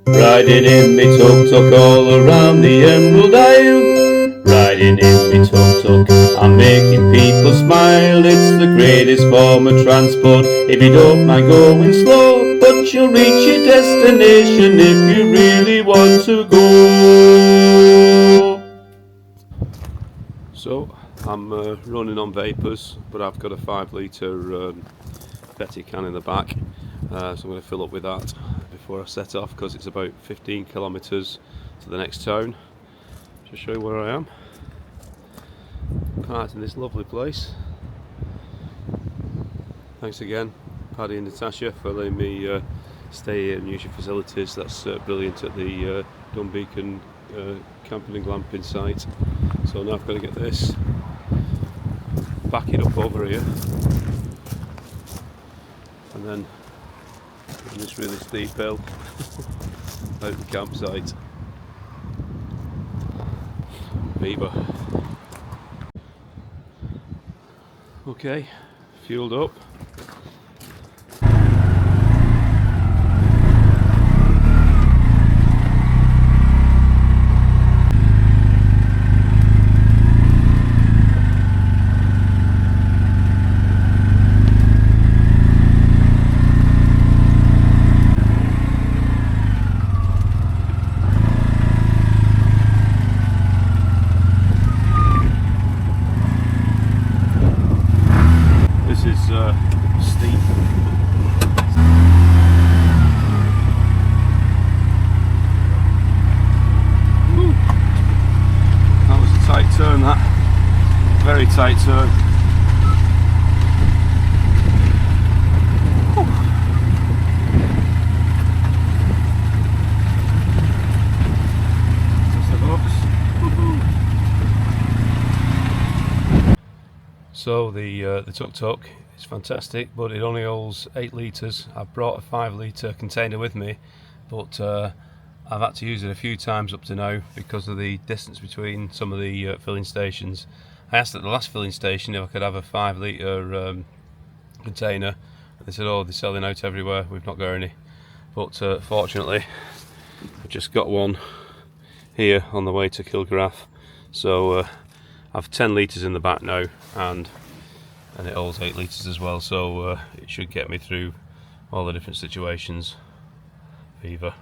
Riding in me tuk-tuk all around the Emerald Isle. Riding in me tuk-tuk, I'm making people smile. It's the greatest form of transport if you don't mind going slow. But you'll reach your destination if you really want to go. So, I'm running on vapours, but I've got a 5 litre Betty can in the back. So I'm going to fill up with that before I set off, because it's about 15 kilometres to the next town. Just show you where I am. Parked in this lovely place. Thanks again, Paddy and Natasha, for letting me stay here and use your facilities. That's brilliant at the Dunbeacon camping and glamping site. So now I've got to get this, back it up over here, and then on this really steep hill out the campsite. Viva. Okay, fueled up. Turn that, very tight turn. So the Tuk Tuk is fantastic, but it only holds 8 litres. I've brought a 5 litre container with me, but I've had to use it a few times up to now because of the distance between some of the filling stations. I asked at the last filling station if I could have a 5 litre container, and they said, oh, they're selling out everywhere, we've not got any. But fortunately I've just got one here on the way to Kilgraff, so I've 10 litres in the back now, and it holds 8 litres as well, so it should get me through all the different situations. Viva.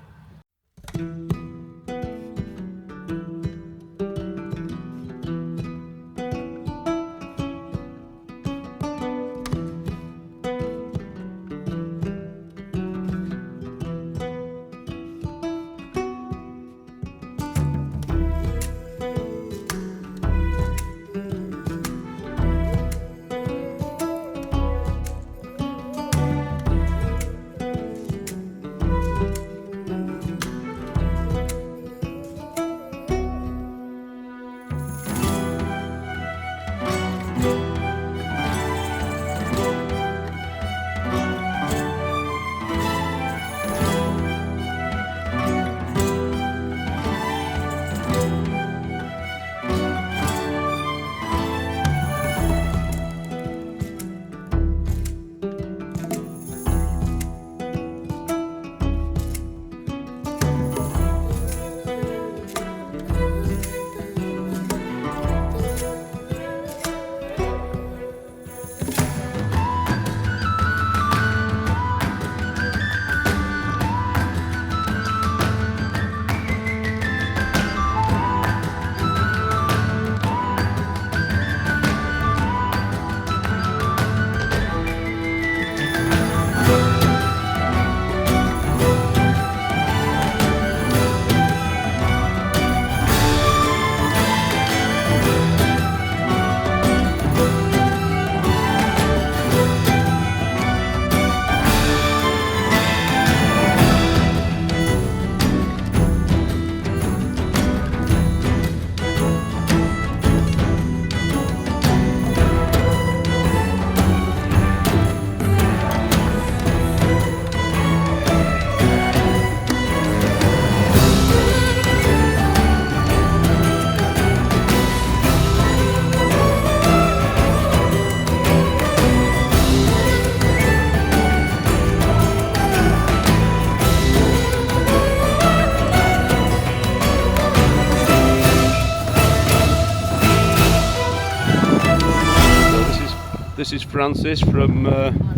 This is Francis from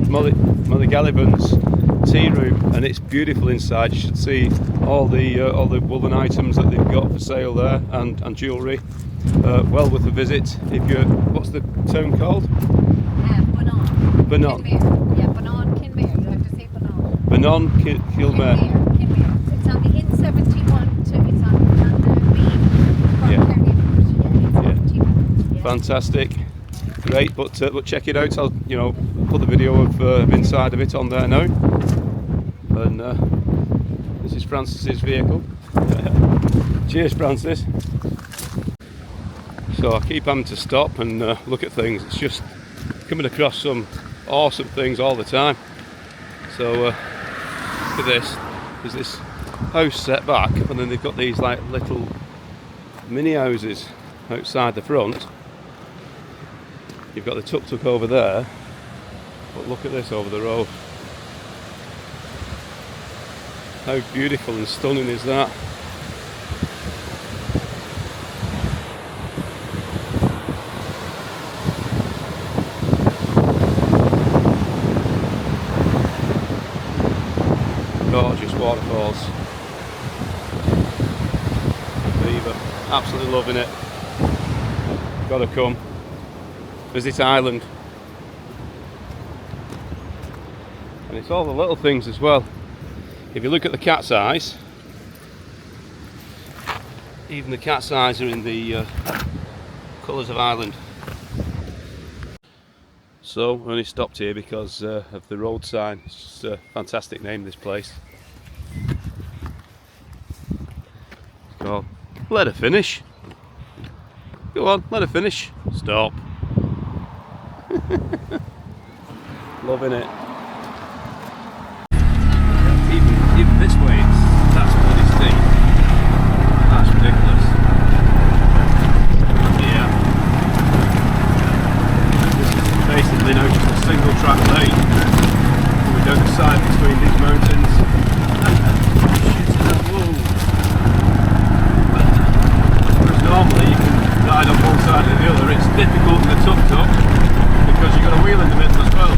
Mother Gallivan's tea room, and it's beautiful inside. You should see all the woolen items that they've got for sale there, and jewellery. Well worth a visit. If you're, what's the town called? Banon. Banon. Yeah, Banon, Kinmare. You have to say Banon. Banon, Kilmare. Kinmare. It's on the N71 to it's on the main. Yeah. Fantastic. Great, but check it out. I'll put the video of inside of it on there now. And this is Francis's vehicle. Cheers, Francis. So I keep having to stop and look at things. It's just coming across some awesome things all the time. So look at this. There's this house set back, and then they've got these like little mini houses outside the front. You've got the Tuk Tuk over there, but look at this over the road. How beautiful and stunning is that? Gorgeous waterfalls. Beaver, absolutely loving it. Gotta come. Visit Ireland. And it's all the little things as well. If you look at the cat's eyes, even the cat's eyes are in the colours of Ireland. So I only stopped here because of the road sign. It's just a fantastic name, this place. It's called Let Her Finish. Go on, let her finish. Stop. Loving it. Even this way, that's bloody steep. That's ridiculous. Yeah. This is basically now just a single track lane coming down the side between these mountains. Whoa. Whereas normally you can ride on one side or the other. It's difficult in the tuk-tuk because you've got a wheel in the middle as well.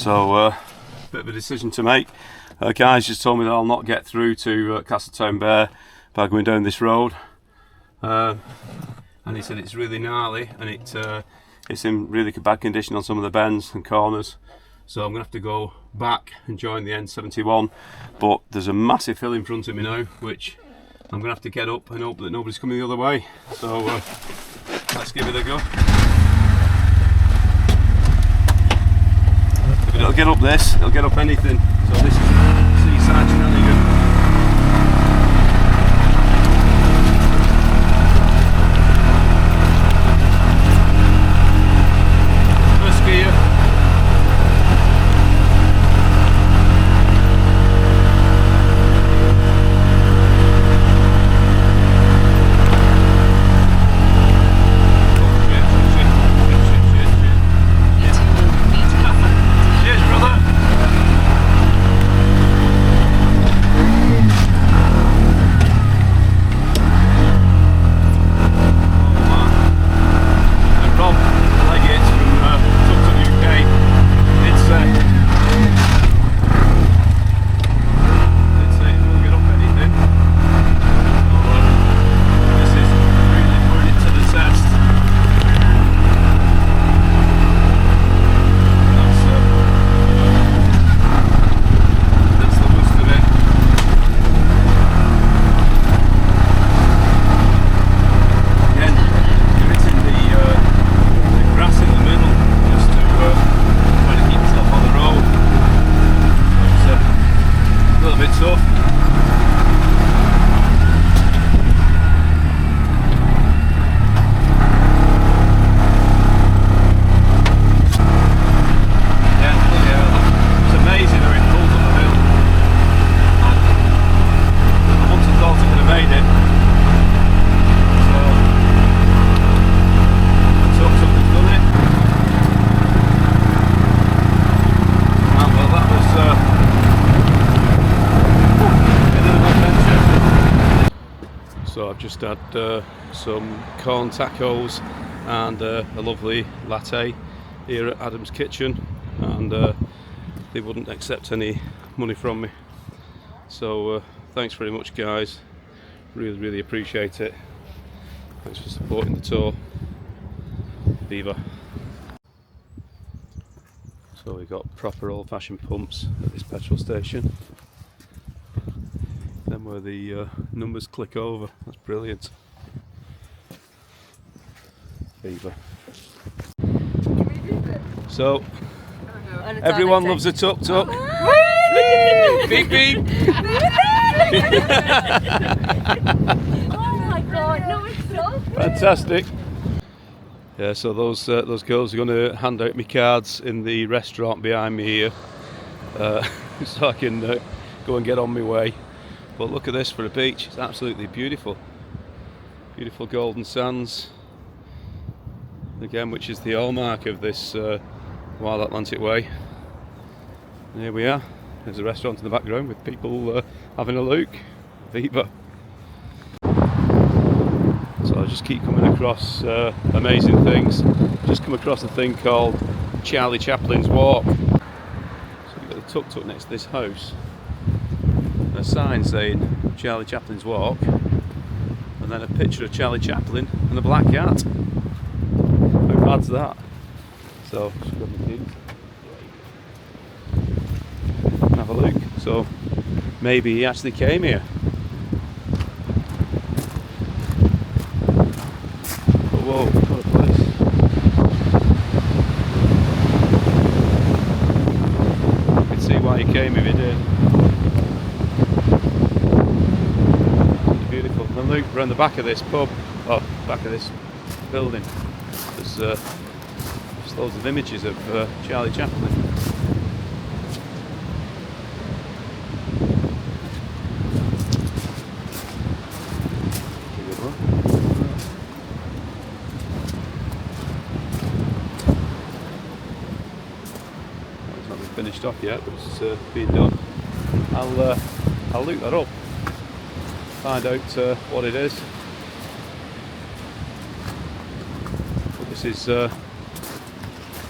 So bit of a decision to make. Guys just told me that I'll not get through to Castletown Bear by going down this road, and he said it's really gnarly and it's in really bad condition on some of the bends and corners, so I'm gonna have to go back and join the N71, but there's a massive hill in front of me now which I'm gonna have to get up and hope that nobody's coming the other way. So let's give it a go. If it'll get up this, it'll get up anything. So this is Seaside Shenanigans. First gear. So I've just had some corn tacos and a lovely latte here at Adam's Kitchen, and they wouldn't accept any money from me. So thanks very much guys, really appreciate it. Thanks for supporting the tour. Viva. So we've got proper old-fashioned pumps at this petrol station. Then where the numbers click over, that's brilliant. Viva. So everyone loves a tuk tuk. Beep beep. Oh my god, no, it's so good. Fantastic. Yeah, so those girls are going to hand out me cards in the restaurant behind me here, so I can go and get on my way. But look at this for a beach, it's absolutely beautiful. Beautiful golden sands, again, which is the hallmark of this Wild Atlantic Way. And here we are, there's a restaurant in the background with people having a look. Viva. So I just keep coming across amazing things. Just come across a thing called Charlie Chaplin's Walk. So you've got the tuk tuk next to this house, a sign saying Charlie Chaplin's Walk, and then a picture of Charlie Chaplin and a black cat. How bad's that? So just grab my keys and have a look. So maybe he actually came here. But whoa, what a place. You can see why he came if he did. Beautiful. And look, around the back of this pub, or back of this building, there's just loads of images of Charlie Chaplin. It's not been finished off yet, but it's being done. I'll look that up, find out what it is. But this is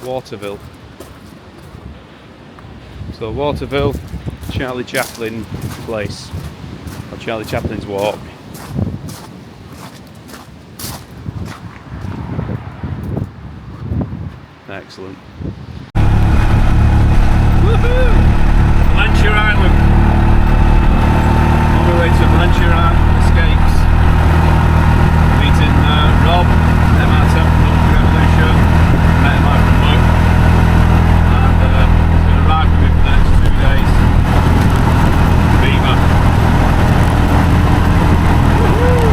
Waterville. So Waterville, Charlie Chaplin Place, or Charlie Chaplin's Walk. Excellent. Woohoo! Valentia Island. On the way to Valentia Island Escapes. Meeting Rob, MR10 from Refueling, met him out from work. And going to ride with him for the next 2 days. Beaver. Woohoo!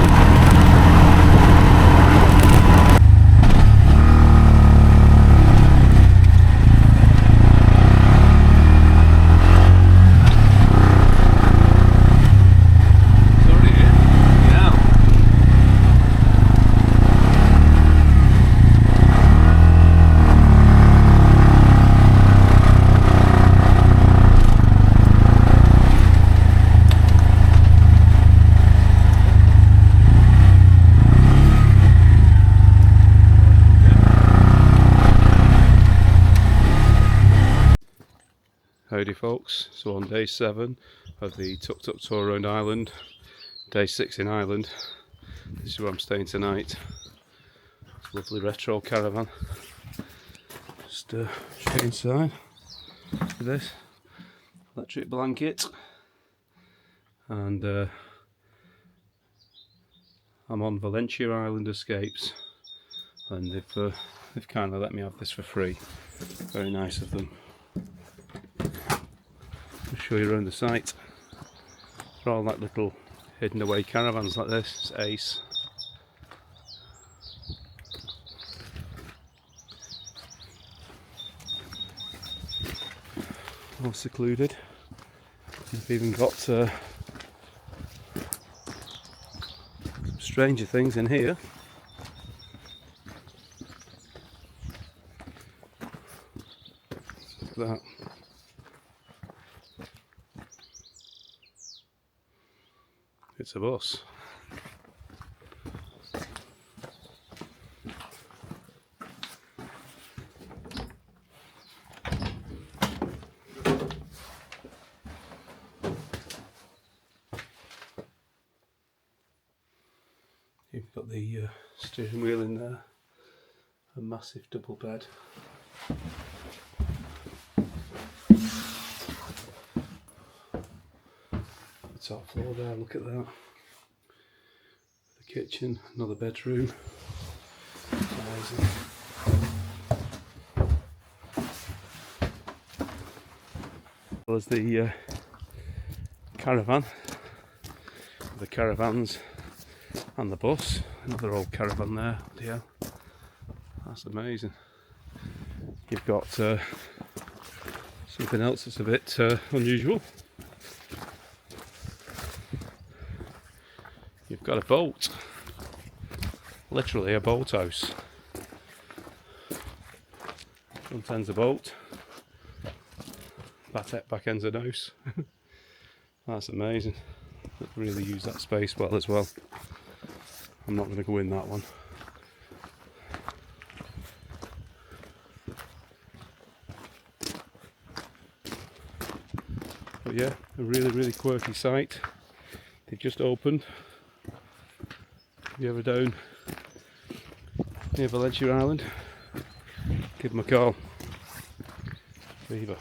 Howdy folks, so on day 7 of the Tuk Tuk tour around Ireland, day 6 in Ireland, this is where I'm staying tonight. It's a lovely retro caravan. Just show you inside with this electric blanket, and I'm on Valentia Island Escapes, and they've kind of let me have this for free. Very nice of them. I'll show you around the site. They're all like little hidden away caravans like this. It's ace. All secluded. They've even got some stranger things in here. Look at that. It's a bus. You've got the steering wheel in there, a massive double bed. Top floor there, look at that. The kitchen, another bedroom. Amazing. Well, there's the caravan, the caravans and the bus. Another old caravan there. Yeah, that's amazing. You've got something else that's a bit unusual. You've got a boat, literally a boathouse. Front end's a boat, back end's a house. That's amazing. They've really used that space well as well. I'm not going to go in that one. But yeah, a really quirky site. They've just opened. If you're ever down near Valentia Island, give them a call. Viva.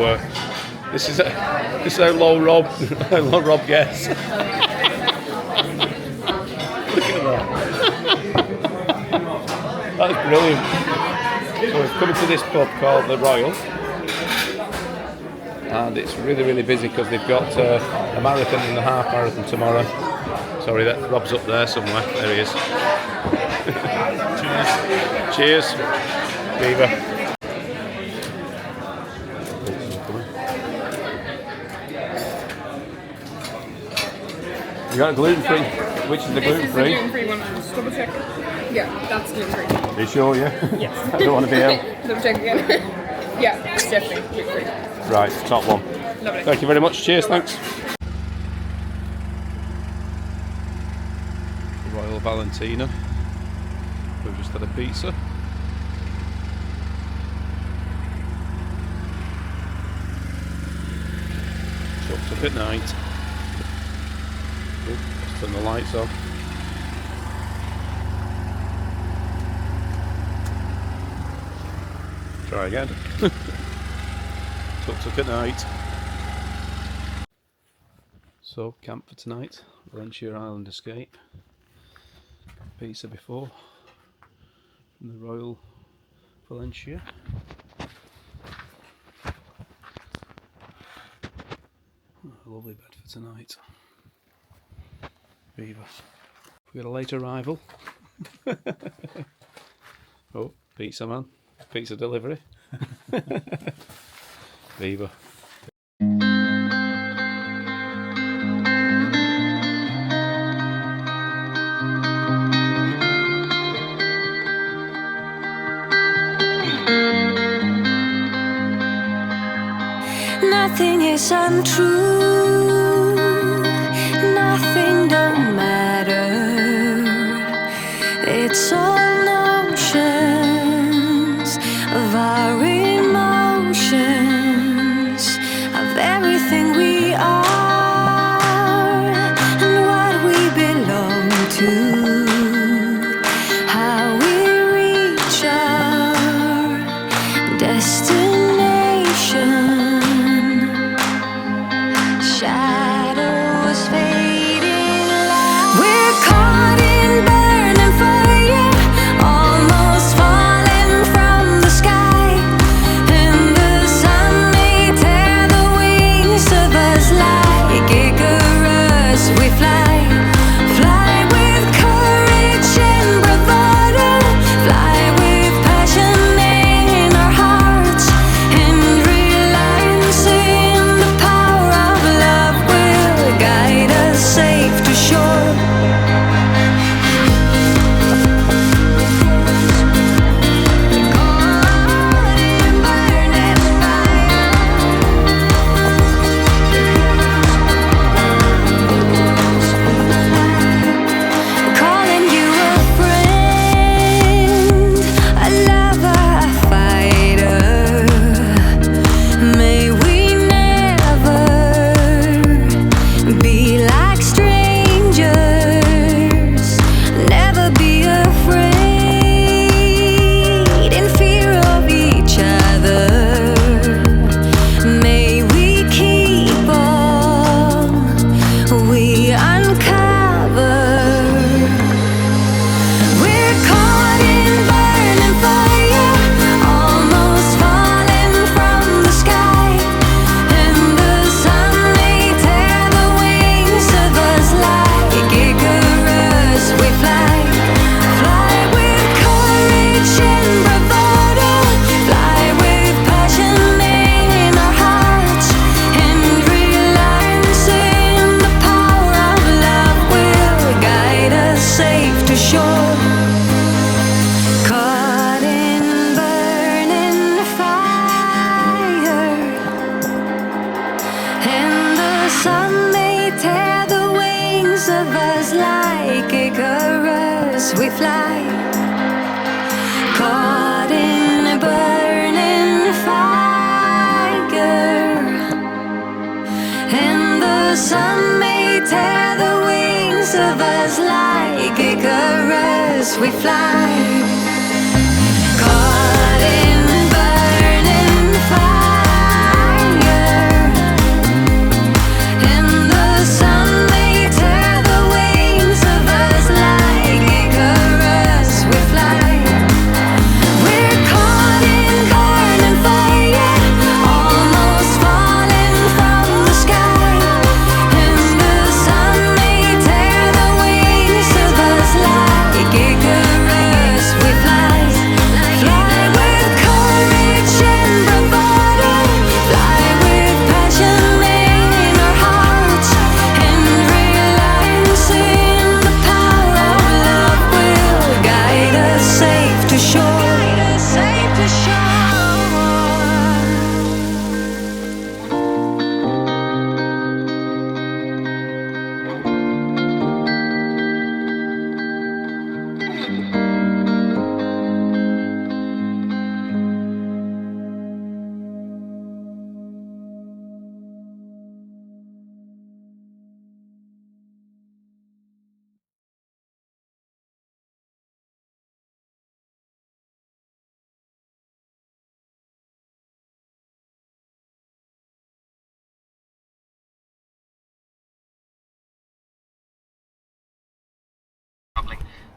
So this is how low Rob gets. Look at that. That is brilliant. So we've come to this pub called the Royal, and it's really, really busy because they've got a marathon and a half marathon tomorrow. Sorry, that Rob's up there somewhere. There he is. Cheers. Cheers. Beaver. You got a gluten-free? Which is the gluten-free? This is the gluten-free one. Just double check. Yeah, that's gluten-free. Are you sure, yeah? Yes. I don't want to be out. Double check again. Yeah, it's definitely gluten-free. Right, top one. Lovely. Thank you very much. Cheers, thanks. Royal Valentina. We've just had a pizza. Tuk Tuk at night. Let's turn the lights on. Try again. Tuk Tuk at night. So, camp for tonight. Valentia Island escape. Pizza before. From the Royal Valentia. Oh, a lovely bed for tonight. Beaver. We got a late arrival. Oh, pizza man. Pizza delivery. Beaver. Nothing is untrue, nothing don't matter. It's all notions of our emotions, of everything we are and what we belong to, how we reach our destination. Shadows fading light. We're caught in burning fire, almost falling from the sky, and the sun may tear the wings of us like Icarus. We fly, fly with courage and bravado, fly with passion in our hearts, and realizing the power of love will guide us safe to shore. Calling you a friend, a lover, a fighter. May we never be like strangers, never be afraid in fear of each other. May we keep all we uncover. We're caught in burning fire, almost falling from the sky, and the sun may tear the wings of us like Icarus. We fly, fly with courage and bravado, fly with passion in our hearts, and realizing the power of love will guide us safe to shore. Caught in burning fire, and the sun may tear the wings of us like Icarus. We fly, caught in a burning fire, and the sun may tear the wings of us like Icarus. We fly, caught in burning fire, shore, safe to shore.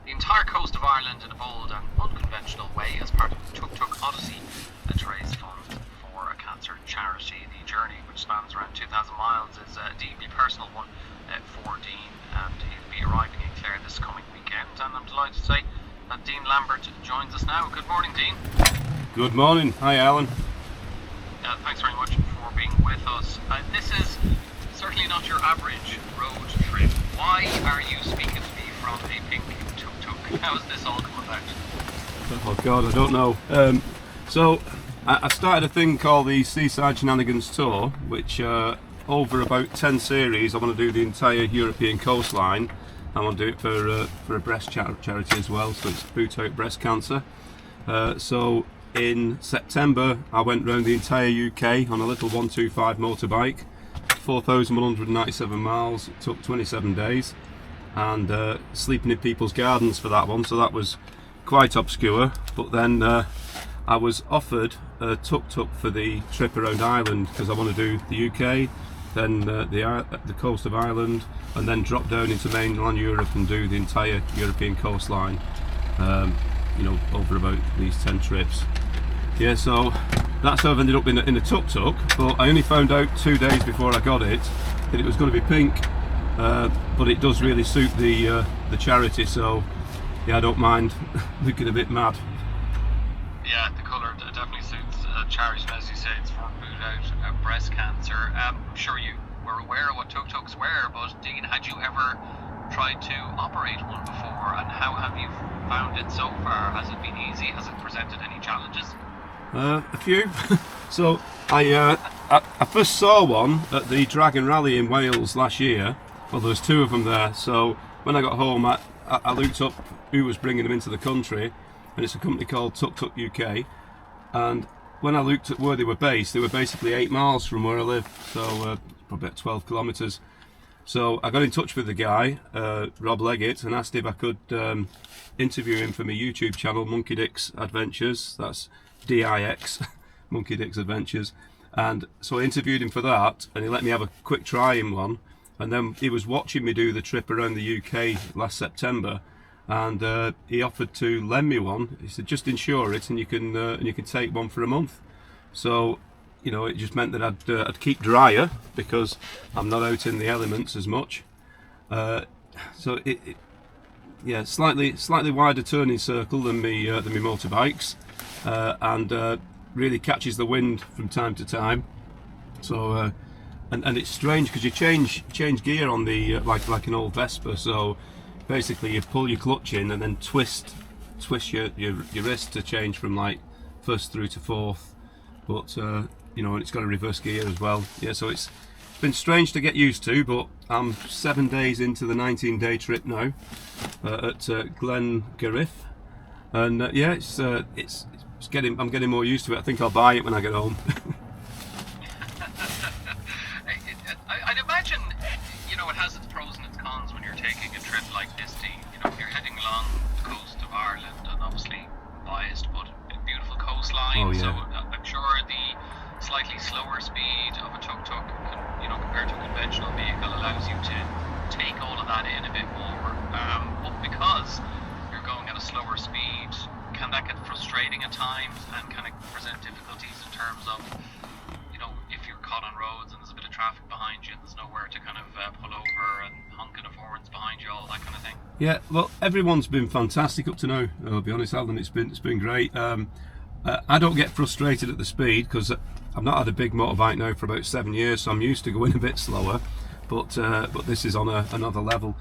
The entire coast of Ireland in a bold and unconventional way as part of the Tuk Tuk Odyssey to raise funds for a cancer charity. The journey, which spans around 2,000 miles, is a deeply personal one for Dean, and he'll be arriving in Clare this coming weekend. And I'm delighted to say that Dean Lambert joins us now. Good morning, Dean. Good morning. Hi, Alan. Thanks very much for being with us. This is certainly not your average road trip. Why are you speaking to me from a pink tuk-tuk? How has this all come about? Oh God, I don't know. So I started a thing called the Seaside Shenanigans Tour, which over about 10 series I want to do the entire European coastline. I want to do it for a breast charity as well, so it's Boot Out Breast Cancer. So in September I went round the entire UK on a little 125 motorbike, 4,197 miles. It took 27 days, and sleeping in people's gardens for that one, so that was quite obscure. But then I was offered a tuk-tuk for the trip around Ireland, because I want to do the UK, then the coast of Ireland, and then drop down into mainland Europe and do the entire European coastline, over about these 10 trips. Yeah, so that's how I've ended up in a tuk-tuk, but I only found out 2 days before I got it that it was going to be pink, but it does really suit the charity, so yeah, I don't mind looking a bit mad. Yeah, the colour definitely suits charity, and as you say, it's for Boot Out Breast Cancer. I'm sure you were aware of what tuk-tuks were, but Dean, had you ever tried to operate one before, and how have you found it so far? Has it been easy? Has it presented any challenges? A few. So I first saw one at the Dragon Rally in Wales last year. Well, there was 2 of them there. So when I got home, I looked up who was bringing them into the country, and it's a company called Tuk Tuk UK. And when I looked at where they were basically 8 miles from where I live, so probably about 12 kilometres. So I got in touch with the guy, Rob Leggett, and asked if I could interview him for my YouTube channel, Monkey Dick's Adventures. That's DIX, Monkey Dick's Adventures. And so I interviewed him for that, and he let me have a quick try in one. And then he was watching me do the trip around the UK last September, and he offered to lend me one. He said, just insure it, and you can take one for a month. So it just meant that I'd keep drier, because I'm not out in the elements as much. So yeah, slightly wider turning circle than me motorbikes, and really catches the wind from time to time. So and it's strange because you change gear on the like an old Vespa. So basically you pull your clutch in and then twist your wrist to change from like first through to fourth. But and it's got a reverse gear as well. Yeah, so it's been strange to get used to, but I'm 7 days into the 19-day trip now at Glen Garriff, and yeah, I'm getting more used to it. I think I'll buy it when I get home. I'd imagine it has its pros and its cons when you're taking a trip like this, Dean. If you're heading along the coast of Ireland, and obviously biased, but a beautiful coastline. Oh, yeah. So I'm sure the slightly slower speed of a tuk-tuk, compared to a conventional vehicle, allows you to take all of that in a bit more. But because you're going at a slower speed, can that get frustrating at times, and can it present difficulties in terms of, if you're caught on roads and there's a bit of traffic behind you and there's nowhere to kind of pull over, and honking of horns behind you, all that kind of thing? Yeah, well, everyone's been fantastic up to now. I'll be honest, Alan, it's been great. I don't get frustrated at the speed, because I've not had a big motorbike now for about 7 years, so I'm used to going a bit slower. But this is on another level.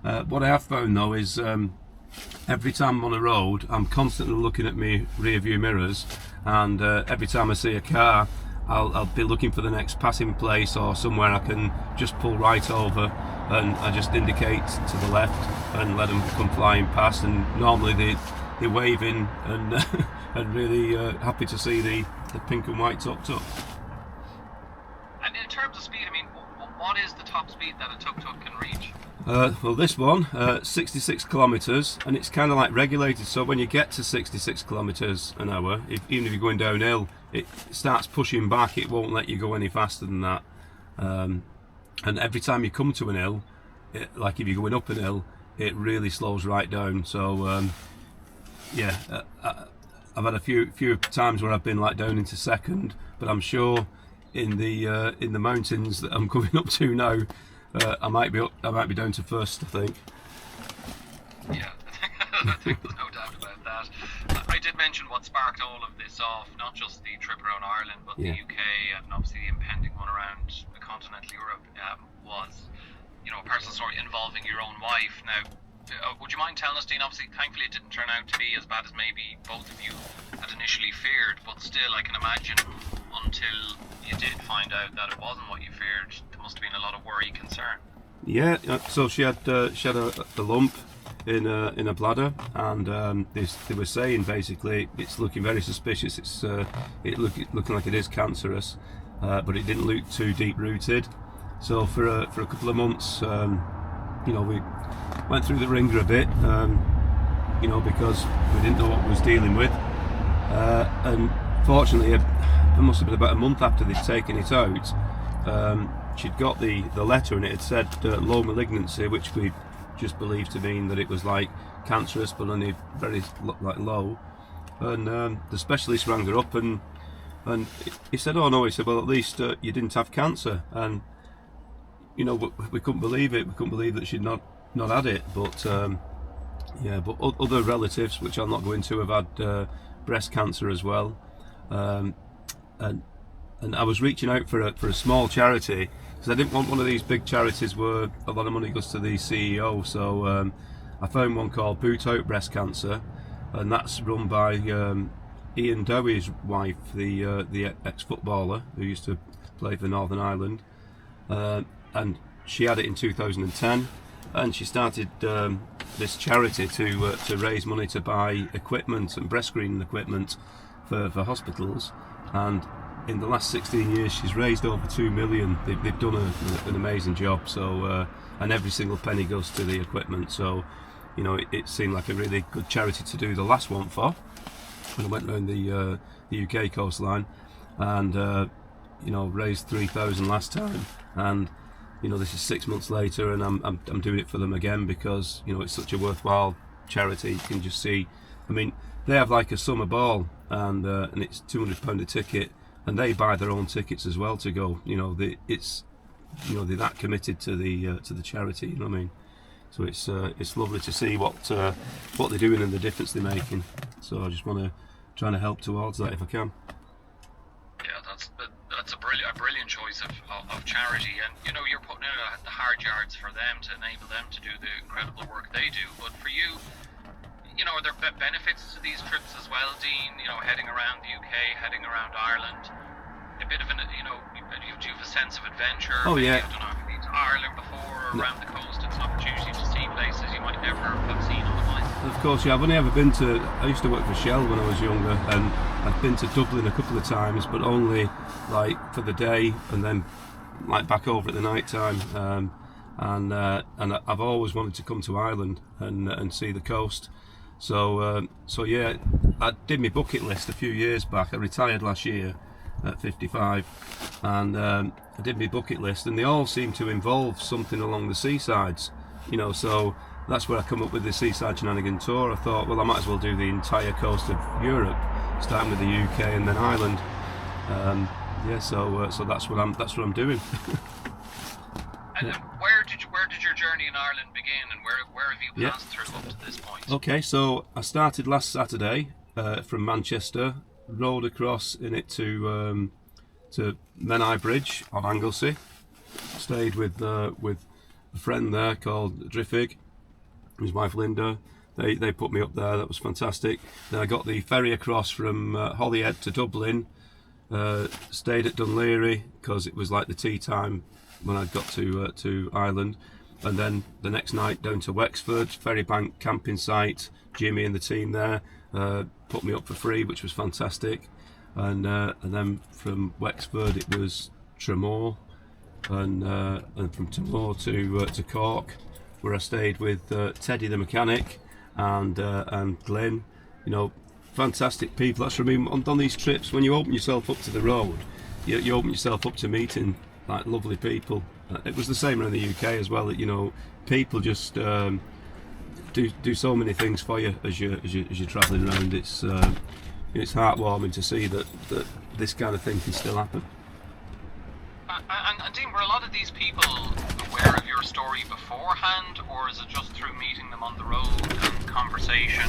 What I have found though is every time I'm on a road, I'm constantly looking at my rear view mirrors, and every time I see a car, I'll be looking for the next passing place or somewhere I can just pull right over, and I just indicate to the left and let them come flying past, and normally they're waving and and really happy to see the pink and white Tuk Tuk. And in terms of speed, I mean, what is the top speed that a Tuk Tuk can reach? Well, this one, 66 kilometres, and it's kind of like regulated, so when you get to 66 kilometres an hour, even if you're going downhill, it starts pushing back, it won't let you go any faster than that. And every time you come to an hill, like if you're going up an hill, it really slows right down. So yeah, I've had a few times where I've been like down into second, but I'm sure in the mountains that I'm coming up to now, I might be down to first, I think. Yeah, I think there's no doubt about that. I did mention what sparked all of this off, not just the trip around Ireland, but Yeah. the UK and obviously the impending one around continental Europe was, you know, a personal story involving your own wife. Now, would you mind telling us, Dean? Obviously, thankfully it didn't turn out to be as bad as maybe both of you had initially feared, but still, I can imagine until you did find out that it wasn't what you feared, there must have been a lot of worry, concern. Yeah, so she had a lump in a bladder, and they were saying basically it's looking very suspicious. It's looking like it is cancerous, but it didn't look too deep rooted. So for a couple of months, you know, we went through the ringer a bit, you know, because we didn't know what we was dealing with, and fortunately, it must have been about a month after they'd taken it out. She'd got the letter, and it had said low malignancy, which we just believed to mean that it was like cancerous, but only very like low. And the specialist rang her up, and he said, "Oh no," he said, "well, at least you didn't have cancer." And you know, we couldn't believe it. We couldn't believe that she'd not had it. But yeah, but other relatives, which I'll not go into, have had breast cancer as well. And I was reaching out for a small charity, because I didn't want one of these big charities where a lot of money goes to the CEO. So I found one called Boot Out Breast Cancer, and that's run by Ian Dowie's wife, the ex-footballer who used to play for Northern Ireland, and she had it in 2010, and she started this charity to raise money to buy equipment and breast screening equipment for hospitals. And in the last 16 years, she's raised over 2 million. They've done an amazing job. So, and every single penny goes to the equipment. So, you know, it seemed like a really good charity to do the last one for. When I went around the UK coastline, and you know, raised 3,000 last time, and you know, this is 6 months later, and I'm doing it for them again, because you know, it's such a worthwhile charity. You can just see, I mean, they have like a summer ball, and it's £200 a ticket. And they buy their own tickets as well to go. You know, it's, you know, they're that committed to the charity. You know what I mean? So it's lovely to see what they're doing and the difference they're making. So I just want to try to help towards that if I can. Yeah, that's a brilliant choice of charity, and you know, you're putting in the hard yards for them to enable them to do the incredible work they do. But for you, you know, are there benefits to these trips as well, Dean? You know, heading around the UK, heading around Ireland, a bit of an, you know, do you have a sense of adventure? Oh, yeah. I don't know, have you been to Ireland before, or around the coast? It's an opportunity to see places you might never have seen otherwise. Of course, yeah. I've only ever been to, I used to work for Shell when I was younger, and I've been to Dublin a couple of times, but only like for the day, and then like back over at the night time. And I've always wanted to come to Ireland and see the coast. So yeah, I did my bucket list a few years back. I retired last year at 55, and I did my bucket list, and they all seem to involve something along the seasides, you know. So that's where I come up with the Seaside Shenanigans Tour. I thought, well, I might as well do the entire coast of Europe, starting with the UK and then Ireland. Yeah, so that's what I'm doing. And where did your journey in Ireland begin, and where have you passed through up to this point? Okay, so I started last Saturday from Manchester, rode across in it to Menai Bridge on Anglesey. Stayed with a friend there called Driffig, his wife Linda. They put me up there. That was fantastic. Then I got the ferry across from Holyhead to Dublin. Stayed at Dunleary because it was like the tea time when I got to Ireland, and then the next night down to Wexford, Ferrybank camping site. Jimmy and the team there put me up for free, which was fantastic. And then from Wexford it was Tramore, and from Tramore to Cork, where I stayed with Teddy the mechanic and Glenn. You know, fantastic people. That's what I mean, on these trips, when you open yourself up to the road, you open yourself up to meeting like lovely people. It was the same around the UK as well. That, you know, people just do so many things for you as you're travelling around. It's heartwarming to see that this kind of thing can still happen. And Dean, were a lot of these people aware of your story beforehand, or is it just through meeting them on the road and conversation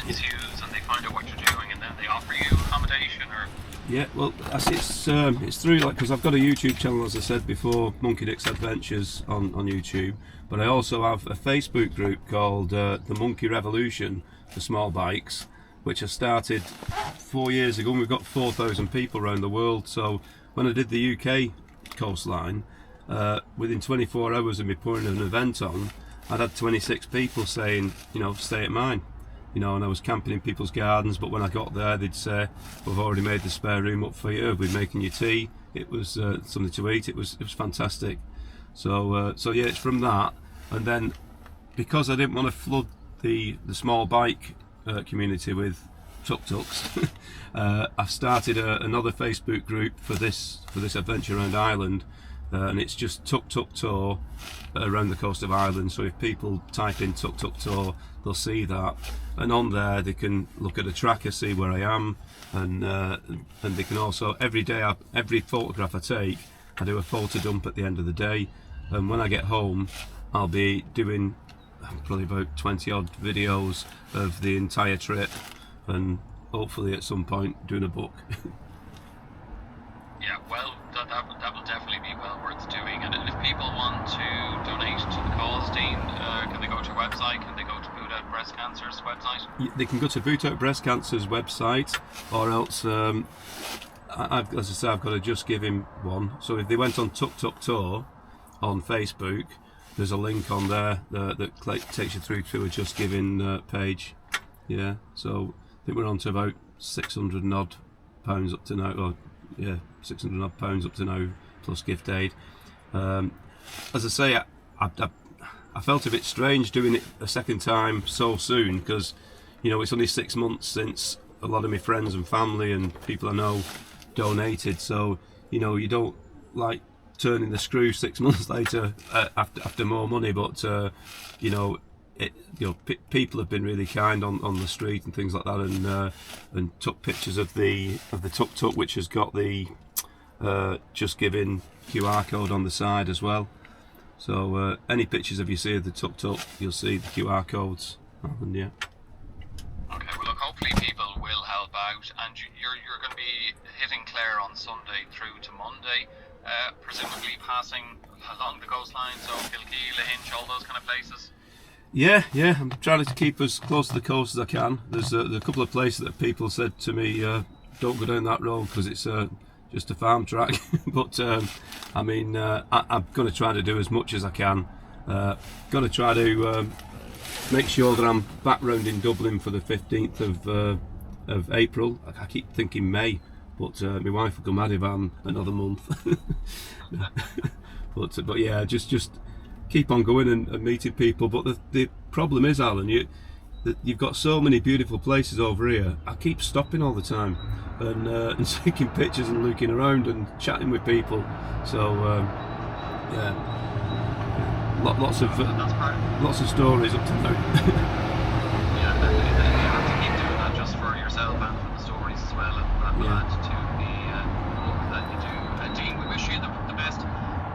ensues and they find out what you're doing and then they offer you accommodation? Or Yeah, well, it's through, like, because I've got a YouTube channel, as I said before, Monkey Dick's Adventures on YouTube, but I also have a Facebook group called the Monkey Revolution for small bikes, which I started 4 years ago, and we've got 4,000 people around the world. So when I did the UK coastline, within 24 hours of me putting an event on, I'd had 26 people saying, you know, stay at mine. You know, and I was camping in people's gardens, but when I got there, they'd say, "We've already made the spare room up for you. We're making you tea." It was something to eat. It was fantastic. So yeah, it's from that, and then because I didn't want to flood the small bike community with tuk-tuks, I've started another Facebook group for this adventure around Ireland, and it's just Tuk Tuk Tour around the coast of Ireland. So if people type in Tuk Tuk Tour, they'll see that, and on there they can look at a tracker, see where I am, and they can also, every day, every photograph I take, I do a photo dump at the end of the day, and when I get home I'll be doing probably about 20 odd videos of the entire trip, and hopefully at some point doing a book. yeah, well, that will definitely be well worth doing. And if people want to donate to the cause, Dean, can they go to your website? Can they go to Boot Out Breast Cancer's website? They can go to Boot Out Breast Cancer's website, or else as I say, I've got to Just Give Him one. So if they went on Tuk Tuk Tour on Facebook, there's a link on there that takes you through to a Just Giving page. Yeah, so I think we're on to about 600 and odd pounds up to now. Or yeah, 600 and odd pounds up to now, plus gift aid. As I say, I felt a bit strange doing it a second time so soon, because, you know, it's only 6 months since a lot of my friends and family and people I know donated. So, you know, you don't like turning the screw 6 months later after more money, but you know, people have been really kind on the street and things like that, and took pictures of the tuk tuk, which has got the Just Giving QR code on the side as well. So any pictures of you see of the tuk tuk, you'll see the QR codes. And yeah. Okay, well look, hopefully people will help out, and you're going to be hitting Clare on Sunday through to Monday, presumably passing along the coastline, so Kilkee, Lahinch, all those kind of places. Yeah, I'm trying to keep as close to the coast as I can. There's a couple of places that people said to me, don't go down that road because it's just a farm track. But I mean, I'm going to try to do as much as I can. Got to try to make sure that I'm back round in Dublin for the 15th of April. I keep thinking May, but my wife will go mad if I'm another month. but yeah, just keep on going and meeting people. But the problem is, Alan, you've got so many beautiful places over here. I keep stopping all the time and taking pictures and looking around and chatting with people. So yeah, lots of stories up to now. Yeah, you have to keep doing that just for yourself and for the stories as well, and that will add to the book that you do. Dean, we wish you the best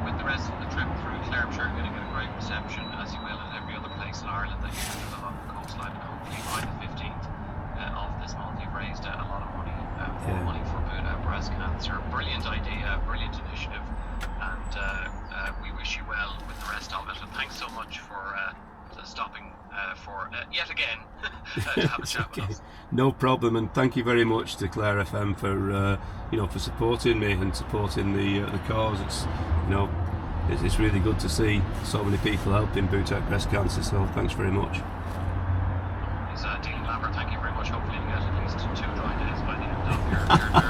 with the rest of the trip through Clare. I'm sure you're going to get a great reception, as you will in every other place in Ireland that you visit along the coastline. And hopefully by the 15th of this month you've raised a lot of money for Boot Out Breast Cancer. Brilliant idea, brilliant initiative, and we wish you well with the rest of it. And thanks so much for stopping for yet again to have a chat with us. No problem, and thank you very much to Clare FM for for supporting me and supporting the cause. It's really good to see so many people helping Bhutan breast cancer. So thanks very much. Dean Lambert, thank you very much. Hopefully you get at least 2 dry days by the end of your